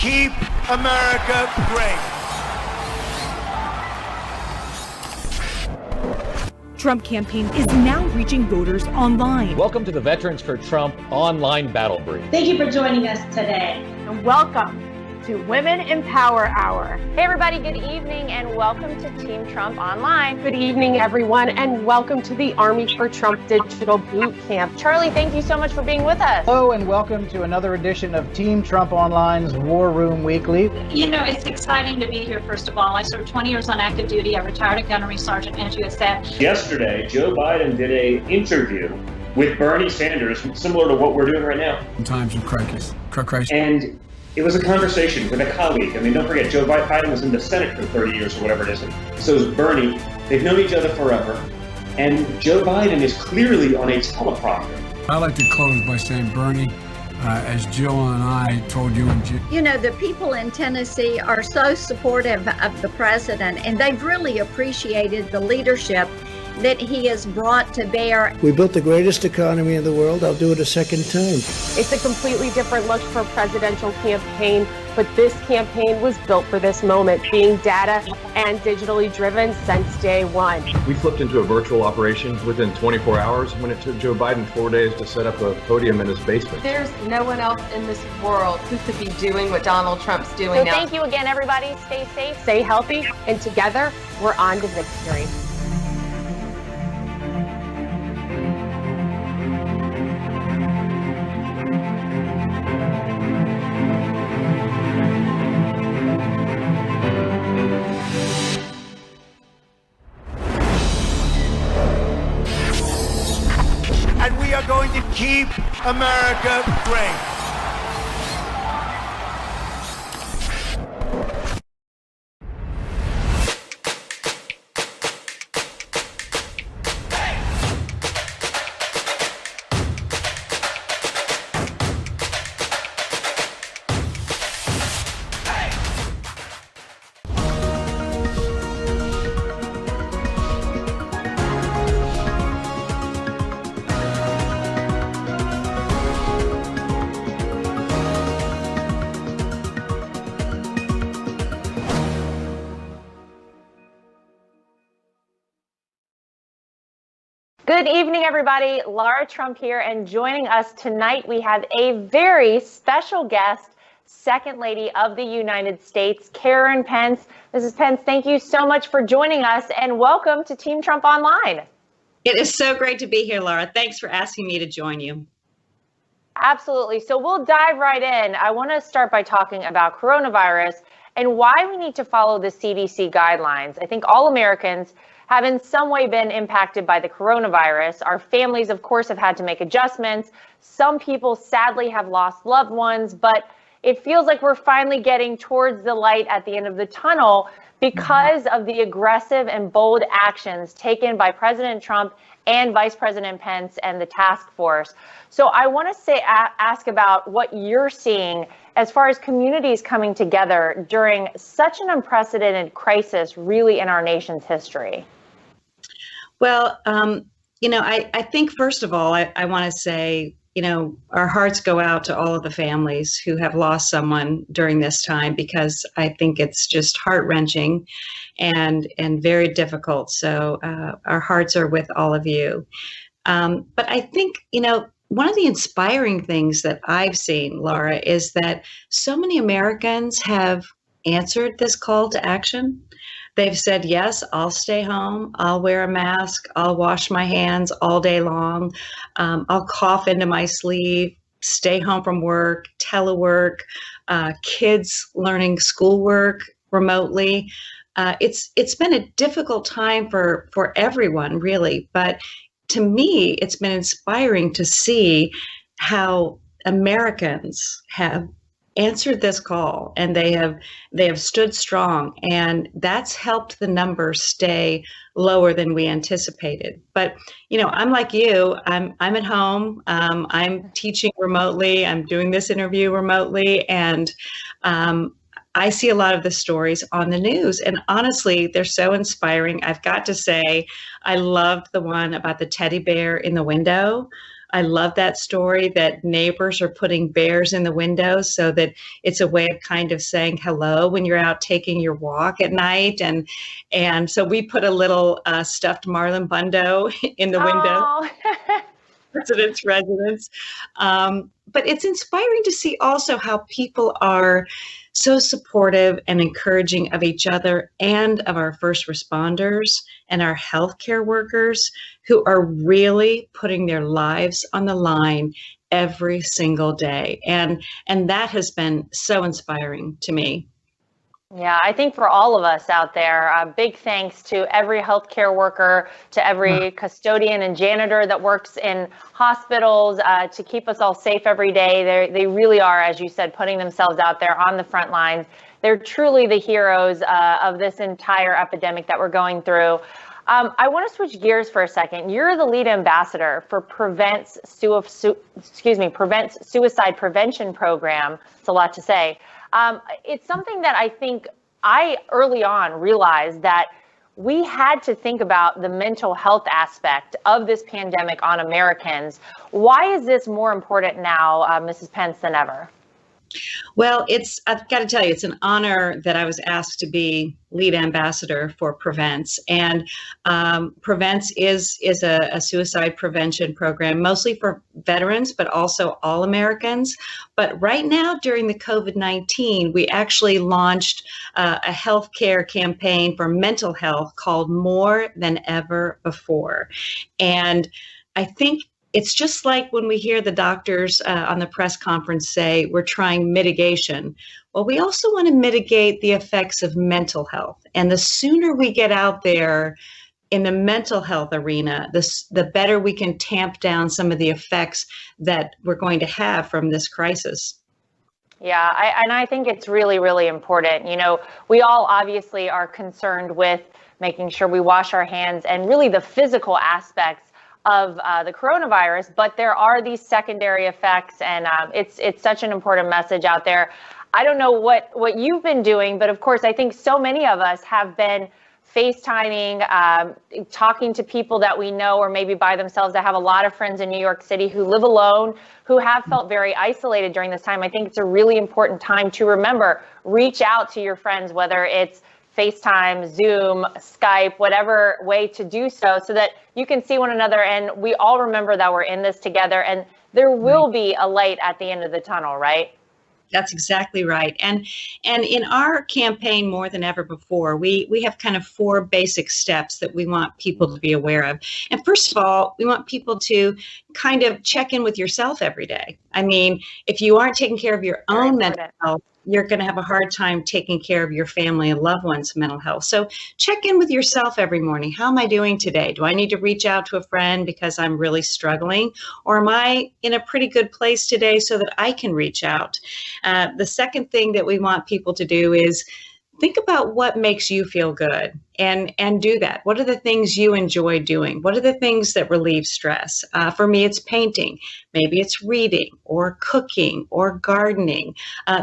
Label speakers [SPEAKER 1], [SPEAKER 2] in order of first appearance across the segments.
[SPEAKER 1] keep America great.
[SPEAKER 2] Trump campaign is now reaching voters online.
[SPEAKER 3] Welcome to the Veterans for Trump online battle brief.
[SPEAKER 4] Thank you for joining us today.
[SPEAKER 5] And welcome to Women in Power Hour.
[SPEAKER 6] Hey everybody, good evening and welcome to Team Trump Online.
[SPEAKER 5] Good evening everyone and welcome to the Army for Trump Digital Boot Camp.
[SPEAKER 6] Charlie, thank you so much for being with us.
[SPEAKER 7] Hello and welcome to another edition of Team Trump Online's War Room Weekly.
[SPEAKER 4] You know, it's exciting to be here, first of all. I served 20 years on active duty. I retired a gunnery sergeant as you had said.
[SPEAKER 8] Yesterday, Joe Biden did an interview with Bernie Sanders, similar to what we're doing right now.
[SPEAKER 9] In times of crisis.
[SPEAKER 8] And it was a conversation with a colleague. I mean, don't forget, Joe Biden was in the Senate for 30 years or whatever it is. So is Bernie. They've known each other forever. And Joe Biden is clearly on a teleprompter.
[SPEAKER 9] I like to close by saying, Bernie, as Jill and I told you,
[SPEAKER 10] you know, the people in Tennessee are so supportive of the president, and they've really appreciated the leadership that he has brought to bear.
[SPEAKER 11] We built the greatest economy in the world. I'll do it a second time.
[SPEAKER 5] It's a completely different look for a presidential campaign, but this campaign was built for this moment, being data and digitally driven since day one.
[SPEAKER 12] We flipped into a virtual operation within 24 hours when it took Joe Biden 4 days to set up a podium in his basement.
[SPEAKER 13] There's no one else in this world who could be doing what Donald Trump's doing now.
[SPEAKER 6] Thank you again, everybody. Stay safe.
[SPEAKER 5] Stay healthy, and together, we're on to victory.
[SPEAKER 1] And we are going to keep America great.
[SPEAKER 6] Good evening, everybody. Lara Trump here, and joining us tonight, we have a very special guest, Second Lady of the United States, Karen Pence. Mrs. Pence, thank you so much for joining us, and welcome to Team Trump Online.
[SPEAKER 14] It is so great to be here, Lara. Thanks for asking me to join you.
[SPEAKER 6] Absolutely. So we'll dive right in. I want to start by talking about coronavirus and why we need to follow the CDC guidelines. I think all Americans have in some way been impacted by the coronavirus. Our families, of course, have had to make adjustments. Some people sadly have lost loved ones, but it feels like we're finally getting towards the light at the end of the tunnel because of the aggressive and bold actions taken by President Trump and Vice President Pence and the task force. So I want to ask about what you're seeing as far as communities coming together during such an unprecedented crisis, really, in our nation's history.
[SPEAKER 14] Well, you know, I think, first of all, I want to say, you know, our hearts go out to all of the families who have lost someone during this time, because I think it's just heart-wrenching and very difficult. So our hearts are with all of you. But I think, you know, one of the inspiring things that I've seen, Lara, is that so many Americans have answered this call to action. They've said, yes, I'll stay home, I'll wear a mask, I'll wash my hands all day long, I'll cough into my sleeve, stay home from work, telework, kids learning schoolwork remotely. It's been a difficult time for everyone, really, but to me, it's been inspiring to see how Americans have answered this call, and they have stood strong, and that's helped the numbers stay lower than we anticipated. But you know, I'm like you, I'm at home, I'm teaching remotely, I'm doing this interview remotely, and I see a lot of the stories on the news, and honestly, they're so inspiring. I've got to say, I loved the one about the teddy bear in the window. I love that story that neighbors are putting bears in the windows so that it's a way of kind of saying hello when you're out taking your walk at night. And so we put a little stuffed Marlon Bundo in the window. President's residence. But it's inspiring to see also how people are so supportive and encouraging of each other and of our first responders and our healthcare workers who are really putting their lives on the line every single day. And that has been so inspiring to me.
[SPEAKER 6] Yeah, I think for all of us out there, big thanks to every healthcare worker, to every custodian and janitor that works in hospitals to keep us all safe every day. They really are, as you said, putting themselves out there on the front lines. They're truly the heroes of this entire epidemic that we're going through. I want to switch gears for a second. You're the lead ambassador for Prevent's Suicide Prevention Program. It's a lot to say. It's something that I think I early on realized that we had to think about the mental health aspect of this pandemic on Americans. Why is this more important now, Mrs. Pence, than ever?
[SPEAKER 14] Well, I've got to tell you, it's an honor that I was asked to be lead ambassador for Prevents. And Prevents is a suicide prevention program, mostly for veterans, but also all Americans. But right now, during the COVID-19, we actually launched a healthcare campaign for mental health called More Than Ever Before. And I think it's just like when we hear the doctors on the press conference say we're trying mitigation. Well, we also want to mitigate the effects of mental health. And the sooner we get out there in the mental health arena, the better we can tamp down some of the effects that we're going to have from this crisis.
[SPEAKER 6] Yeah, I think it's really, really important. You know, we all obviously are concerned with making sure we wash our hands and really the physical aspects of the coronavirus, but there are these secondary effects, and it's such an important message out there. I don't know what you've been doing, but of course, I think so many of us have been FaceTiming, talking to people that we know or maybe by themselves. I have a lot of friends in New York City who live alone, who have felt very isolated during this time. I think it's a really important time to remember, reach out to your friends, whether it's FaceTime, Zoom, Skype, whatever way to do so that you can see one another and we all remember that we're in this together and there will be a light at the end of the tunnel, right?
[SPEAKER 14] That's exactly right. And in our campaign, More Than Ever Before, we have kind of 4 basic steps that we want people to be aware of. And first of all, we want people to kind of check in with yourself every day. I mean, if you aren't taking care of your own mental health, you're going to have a hard time taking care of your family and loved ones' mental health. So check in with yourself every morning. How am I doing today? Do I need to reach out to a friend because I'm really struggling? Or am I in a pretty good place today so that I can reach out? The second thing that we want people to do is think about what makes you feel good and do that. What are the things you enjoy doing? What are the things that relieve stress? For me, it's painting. Maybe it's reading or cooking or gardening.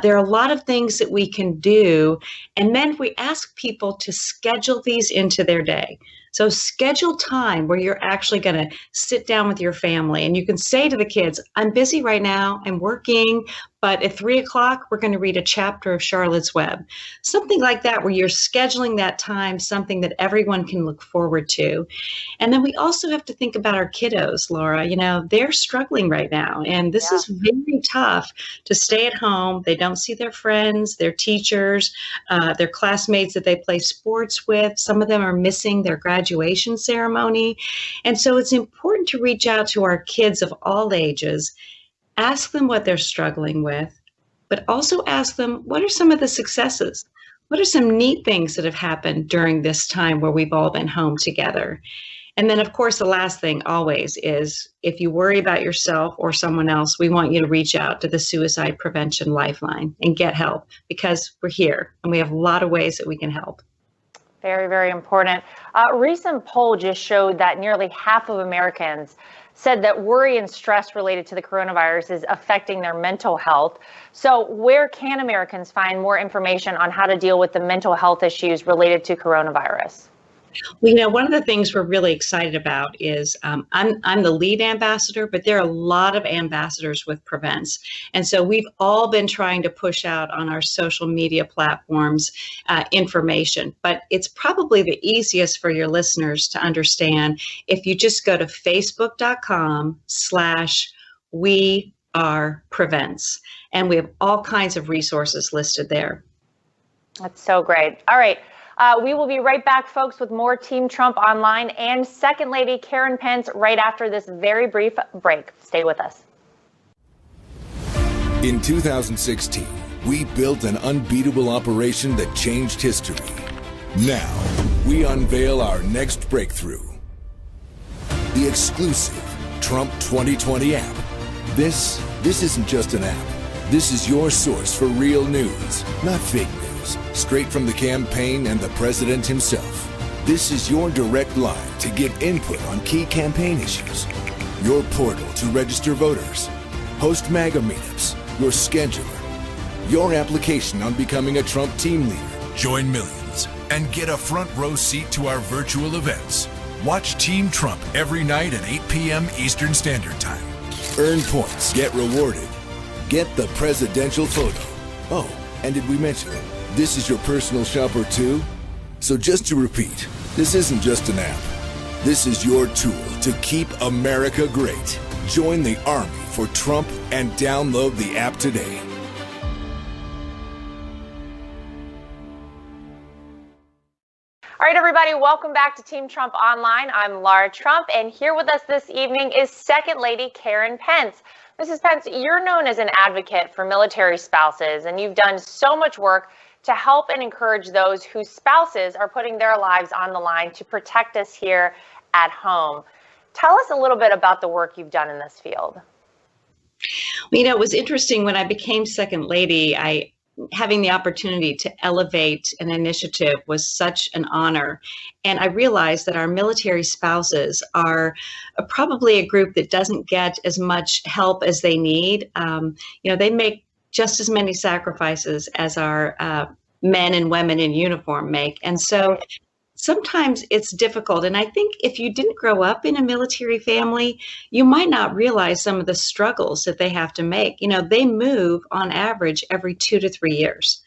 [SPEAKER 14] There are a lot of things that we can do. And then we ask people to schedule these into their day. So schedule time where you're actually going to sit down with your family and you can say to the kids, I'm busy right now, I'm working, but at 3 o'clock, we're going to read a chapter of Charlotte's Web. Something like that where you're scheduling that time, something that everyone can look forward to. And then we also have to think about our kiddos, Laura. You know, they're struggling right now. And this is very tough to stay at home. They don't see their friends, their teachers, their classmates that they play sports with. Some of them are missing their graduation ceremony. And so it's important to reach out to our kids of all ages, ask them what they're struggling with, but also ask them, what are some of the successes? What are some neat things that have happened during this time where we've all been home together? And then, of course, the last thing always is if you worry about yourself or someone else, we want you to reach out to the Suicide Prevention Lifeline and get help because we're here and we have a lot of ways that we can help.
[SPEAKER 6] Very, very important. A recent poll just showed that nearly half of Americans said that worry and stress related to the coronavirus is affecting their mental health. So where can Americans find more information on how to deal with the mental health issues related to coronavirus?
[SPEAKER 14] Well, one of the things we're really excited about is I'm the lead ambassador, but there are a lot of ambassadors with Prevents. And so we've all been trying to push out on our social media platforms information, but it's probably the easiest for your listeners to understand if you just go to facebook.com/weareprevents. And we have all kinds of resources listed there.
[SPEAKER 6] That's so great. All right. We will be right back, folks, with more Team Trump Online and Second Lady Karen Pence right after this very brief break. Stay with us.
[SPEAKER 15] In 2016, we built an unbeatable operation that changed history. Now, we unveil our next breakthrough. The exclusive Trump 2020 app. This isn't just an app. This is your source for real news, not fake news. Straight from the campaign and the president himself. This is your direct line to get input on key campaign issues. Your portal to register voters. Host MAGA meetups. Your scheduler. Your application on becoming a Trump team leader. Join millions and get a front row seat to our virtual events. Watch Team Trump every night at 8 p.m. Eastern Standard Time. Earn points. Get rewarded. Get the presidential photo. Oh, and did we mention it? This is your personal shopper too? So just to repeat, this isn't just an app. This is your tool to keep America great. Join the army for Trump and download the app today.
[SPEAKER 6] All right, everybody, welcome back to Team Trump Online. I'm Lara Trump, and here with us this evening is Second Lady Karen Pence. Mrs. Pence, you're known as an advocate for military spouses, and you've done so much work to help and encourage those whose spouses are putting their lives on the line to protect us here at home. Tell us a little bit about the work you've done in this field.
[SPEAKER 14] Well, it was interesting when I became Second Lady, having the opportunity to elevate an initiative was such an honor. And I realized that our military spouses are probably a group that doesn't get as much help as they need. They make just as many sacrifices as our men and women in uniform make. And so sometimes it's difficult. And I think if you didn't grow up in a military family, you might not realize some of the struggles that they have to make. They move on average every 2 to 3 years.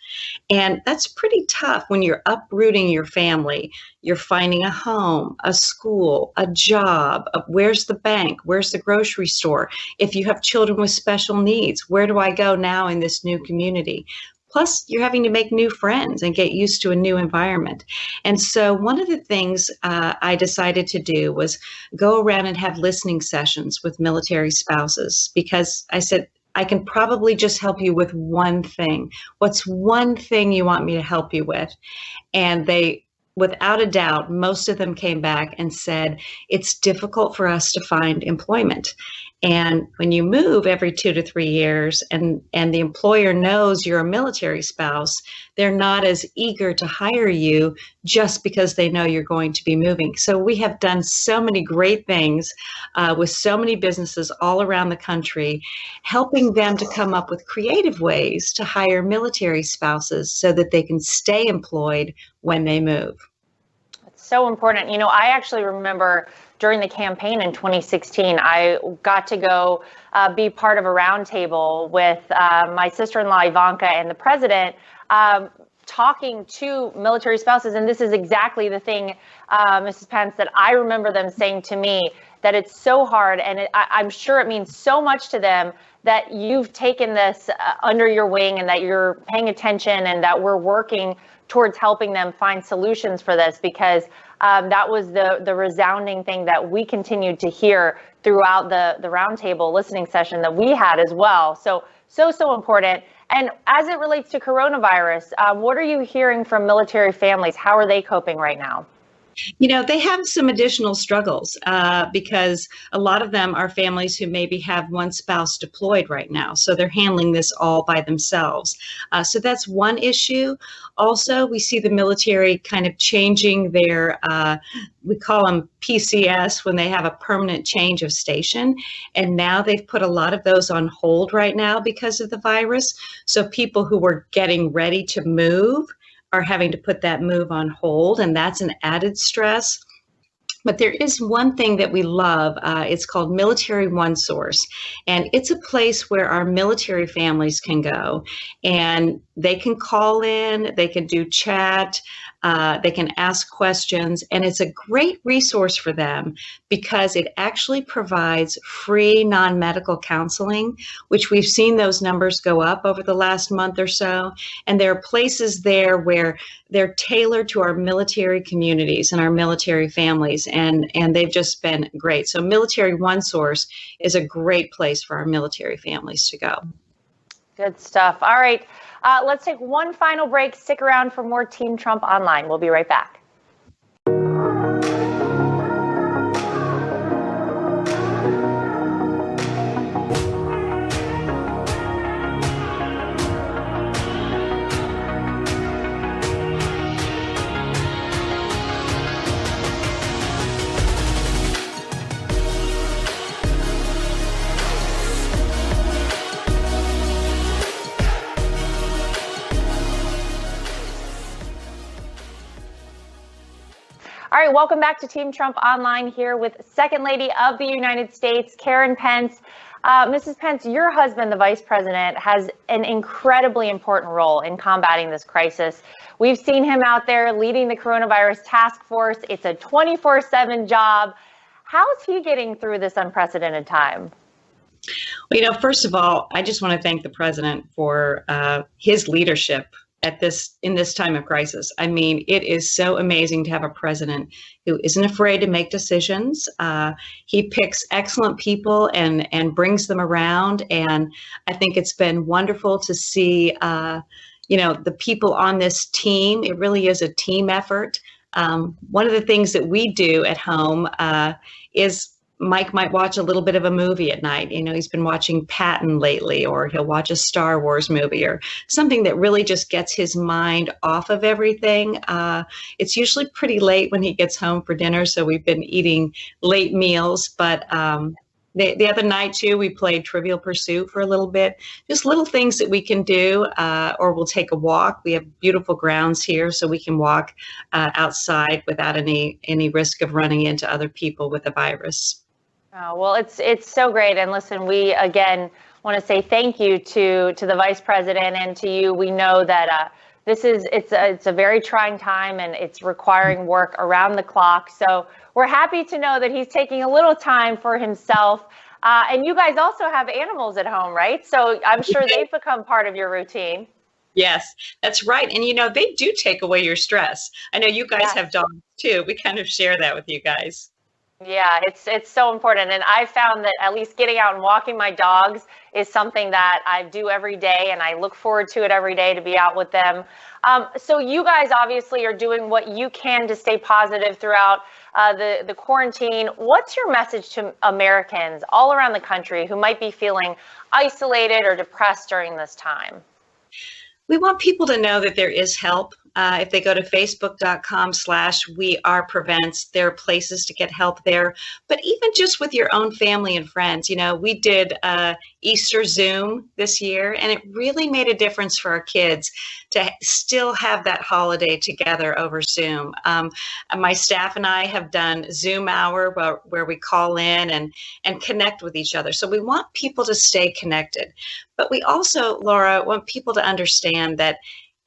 [SPEAKER 14] And that's pretty tough when you're uprooting your family. You're finding a home, a school, a job. Where's the bank? Where's the grocery store? If you have children with special needs, where do I go now in this new community? Plus, you're having to make new friends and get used to a new environment. And so one of the things I decided to do was go around and have listening sessions with military spouses, because I said, I can probably just help you with one thing. What's one thing you want me to help you with? And they, without a doubt, most of them came back and said, it's difficult for us to find employment. And when you move every 2 to 3 years and the employer knows you're a military spouse, they're not as eager to hire you just because they know you're going to be moving. So we have done so many great things with so many businesses all around the country, helping them to come up with creative ways to hire military spouses so that they can stay employed when they move.
[SPEAKER 6] It's so important. I actually remember during the campaign in 2016, I got to go be part of a roundtable with my sister-in-law Ivanka and the president, talking to military spouses. And this is exactly the thing, Mrs. Pence, that I remember them saying to me, that it's so hard. And I'm sure it means so much to them that you've taken this under your wing and that you're paying attention and that we're working towards helping them find solutions for this, because that was the resounding thing that we continued to hear throughout the roundtable listening session that we had as well. So important. And as it relates to coronavirus, what are you hearing from military families? How are they coping right now?
[SPEAKER 14] They have some additional struggles because a lot of them are families who maybe have one spouse deployed right now. So they're handling this all by themselves. So that's one issue. Also, we see the military kind of changing their, we call them PCS, when they have a permanent change of station. And now they've put a lot of those on hold right now because of the virus. So people who were getting ready to move are having to put that move on hold, and that's an added stress. But there is one thing that we love. It's called Military One Source, and it's a place where our military families can go, and they can call in, they can do chat, they can ask questions, and it's a great resource for them because it actually provides free non-medical counseling, which we've seen those numbers go up over the last month or so. And there are places there where they're tailored to our military communities and our military families, and they've just been great. So Military One Source is a great place for our military families to go.
[SPEAKER 6] Good stuff. All right. Let's take one final break. Stick around for more Team Trump Online. We'll be right back. All right, welcome back to Team Trump Online here with Second Lady of the United States, Karen Pence. Mrs. Pence, your husband, the Vice President, has an incredibly important role in combating this crisis. We've seen him out there leading the coronavirus task force. It's a 24/7 job. How is he getting through this unprecedented time?
[SPEAKER 14] Well, first of all, I just want to thank the president for his leadership in this time of crisis. I mean, it is so amazing to have a president who isn't afraid to make decisions. He picks excellent people and brings them around. And I think it's been wonderful to see, the people on this team. It really is a team effort. One of the things that we do at home is Mike might watch a little bit of a movie at night. He's been watching Patton lately, or he'll watch a Star Wars movie or something that really just gets his mind off of everything. It's usually pretty late when he gets home for dinner, so we've been eating late meals. But the other night, too, we played Trivial Pursuit for a little bit. Just little things that we can do, or we'll take a walk. We have beautiful grounds here, so we can walk outside without any risk of running into other people with the virus.
[SPEAKER 6] Oh, well, it's so great. And listen, we again want to say thank you to the Vice President and to you. We know that it's a very trying time, and it's requiring work around the clock. So we're happy to know that he's taking a little time for himself. And you guys also have animals at home, right? So I'm sure they've become part of your routine.
[SPEAKER 14] Yes, that's right. And they do take away your stress. I know you guys have dogs too. We kind of share that with you guys.
[SPEAKER 6] Yeah, it's so important. And I found that at least getting out and walking my dogs is something that I do every day, and I look forward to it every day to be out with them. So you guys obviously are doing what you can to stay positive throughout the quarantine. What's your message to Americans all around the country who might be feeling isolated or depressed during this time?
[SPEAKER 14] We want people to know that there is help. If they go to facebook.com/weareprevents, there are places to get help there. But even just with your own family and friends, we did Easter Zoom this year, and it really made a difference for our kids to still have that holiday together over Zoom. My staff and I have done Zoom Hour where we call in and connect with each other. So we want people to stay connected. But we also, Laura, want people to understand that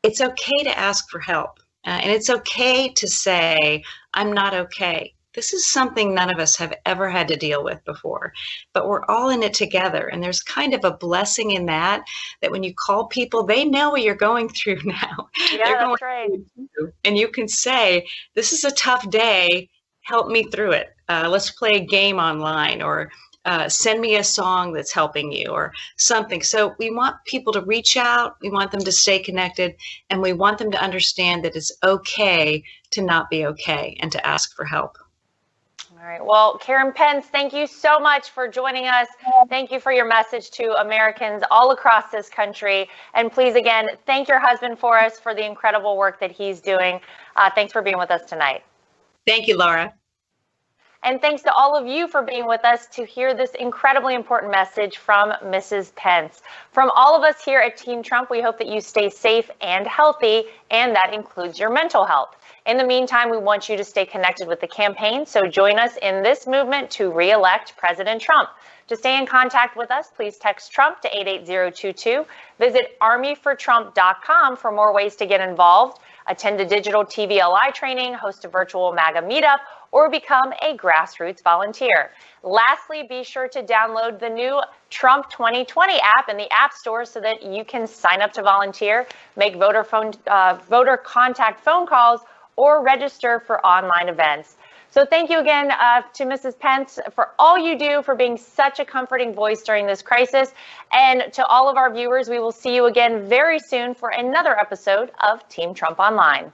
[SPEAKER 14] it's okay to ask for help, and it's okay to say, I'm not okay. This is something none of us have ever had to deal with before, but we're all in it together. And there's kind of a blessing in that when you call people, they know what you're going through now.
[SPEAKER 6] Yeah, that's right.
[SPEAKER 14] And you can say, this is a tough day. Help me through it. Let's play a game online, or send me a song that's helping you, or something. So we want people to reach out. We want them to stay connected, and we want them to understand that it's okay to not be okay and to ask for help.
[SPEAKER 6] All right. Well, Karen Pence, thank you so much for joining us. Thank you for your message to Americans all across this country. And please, again, thank your husband for us for the incredible work that he's doing. Thanks for being with us tonight.
[SPEAKER 14] Thank you, Laura.
[SPEAKER 6] And thanks to all of you for being with us to hear this incredibly important message from Mrs. Pence. From all of us here at Team Trump, we hope that you stay safe and healthy, and that includes your mental health. In the meantime, we want you to stay connected with the campaign, so join us in this movement to re-elect President Trump. To stay in contact with us, please text Trump to 88022. Visit armyfortrump.com for more ways to get involved. Attend a digital TVLI training, host a virtual MAGA meetup, or become a grassroots volunteer. Lastly, be sure to download the new Trump 2020 app in the App Store so that you can sign up to volunteer, make voter contact phone calls, or register for online events. So thank you again to Mrs. Pence for all you do, for being such a comforting voice during this crisis. And to all of our viewers, we will see you again very soon for another episode of Team Trump Online.